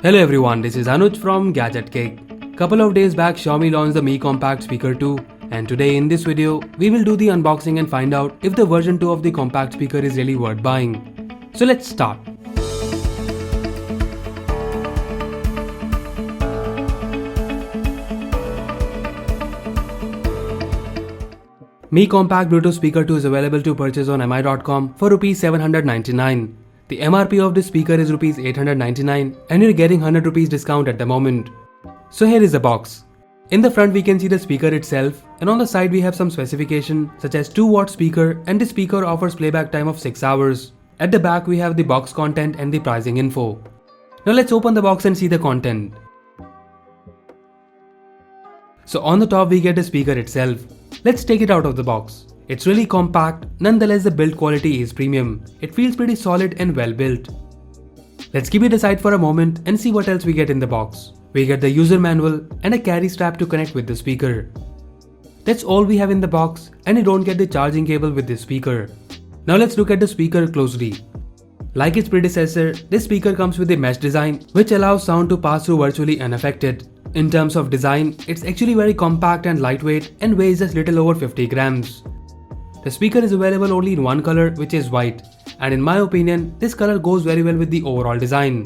Hello everyone, this is Anuj from Gadget Cake. Couple of days back Xiaomi launched the Mi Compact Speaker 2 and today in this video we will do the unboxing and find out if the version 2 of the compact speaker is really worth buying. So let's start. Mi Compact Bluetooth Speaker 2 is available to purchase on mi.com for Rs 799. The MRP of this speaker is Rs 899 and you're getting 100 Rupees discount at the moment. So here is the box. In the front we can see the speaker itself and on the side we have some specification such as 2-watt speaker and the speaker offers playback time of 6 hours. At the back we have the box content and the pricing info. Now let's open the box and see the content. So on the top we get the speaker itself. Let's take it out of the box. It's really compact, nonetheless the build quality is premium. It feels pretty solid and well built. Let's keep it aside for a moment and see what else we get in the box. We get the user manual and a carry strap to connect with the speaker. That's all we have in the box and you don't get the charging cable with this speaker. Now let's look at the speaker closely. Like its predecessor, this speaker comes with a mesh design which allows sound to pass through virtually unaffected. In terms of design, it's actually very compact and lightweight and weighs just little over 50 grams. The speaker is available only in one color which is white and in my opinion this color goes very well with the overall design.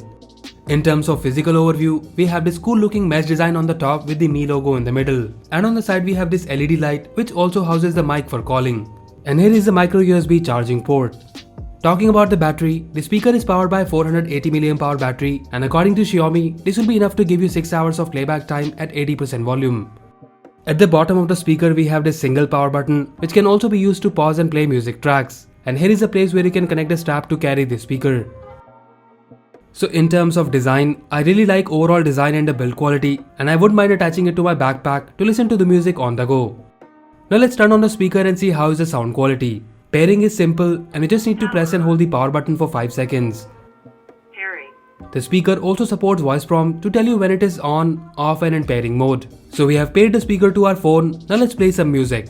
In terms of physical overview, we have this cool looking mesh design on the top with the Mi logo in the middle and on the side we have this LED light which also houses the mic for calling. And here is the micro USB charging port. Talking about the battery, the speaker is powered by a 480 mAh battery and according to Xiaomi, this will be enough to give you 6 hours of playback time at 80% volume. At the bottom of the speaker we have this single power button which can also be used to pause and play music tracks. And here is a place where you can connect a strap to carry the speaker. So in terms of design, I really like overall design and the build quality and I wouldn't mind attaching it to my backpack to listen to the music on the go. Now let's turn on the speaker and see how is the sound quality. Pairing is simple and you just need to press and hold the power button for 5 seconds. The speaker also supports voice prompt to tell you when it is on, off and in pairing mode. So we have paired the speaker to our phone, now let's play some music.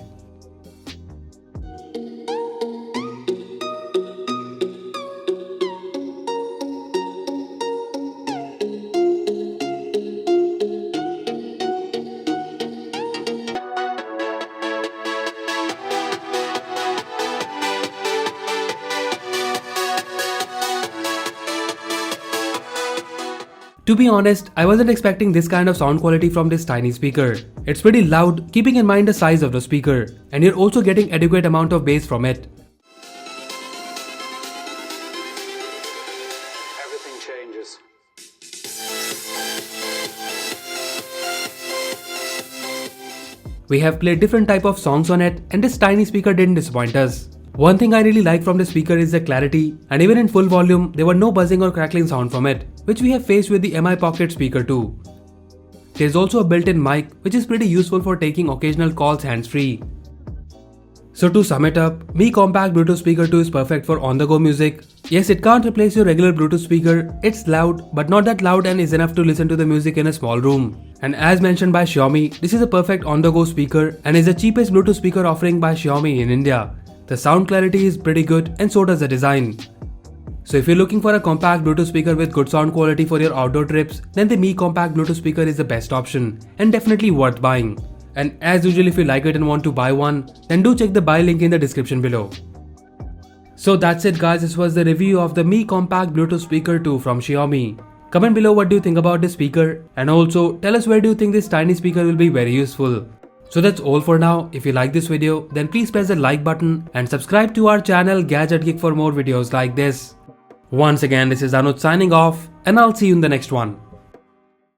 To be honest, I wasn't expecting this kind of sound quality from this tiny speaker. It's pretty loud, keeping in mind the size of the speaker, and you're also getting adequate amount of bass from it. Everything changes. We have played different type of songs on it, and this tiny speaker didn't disappoint us. One thing I really like from the speaker is the clarity, and even in full volume, there were no buzzing or crackling sound from it, which we have faced with the Mi Pocket Speaker 2. There's also a built-in mic, which is pretty useful for taking occasional calls hands-free. So to sum it up, Mi Compact Bluetooth Speaker 2 is perfect for on-the-go music. Yes, it can't replace your regular Bluetooth speaker, it's loud, but not that loud and is enough to listen to the music in a small room. And as mentioned by Xiaomi, this is a perfect on-the-go speaker and is the cheapest Bluetooth speaker offering by Xiaomi in India. The sound clarity is pretty good and so does the design. So if you're looking for a compact Bluetooth speaker with good sound quality for your outdoor trips, then the Mi Compact Bluetooth speaker is the best option and definitely worth buying. And as usual, if you like it and want to buy one, then do check the buy link in the description below. So that's it guys, this was the review of the Mi Compact Bluetooth Speaker 2 from Xiaomi. Comment below what do you think about this speaker and also tell us where do you think this tiny speaker will be very useful. So that's all for now. If you like this video, then please press the like button and subscribe to our channel Gadget Geek for more videos like this. Once again, this is Anuj signing off and I'll see you in the next one.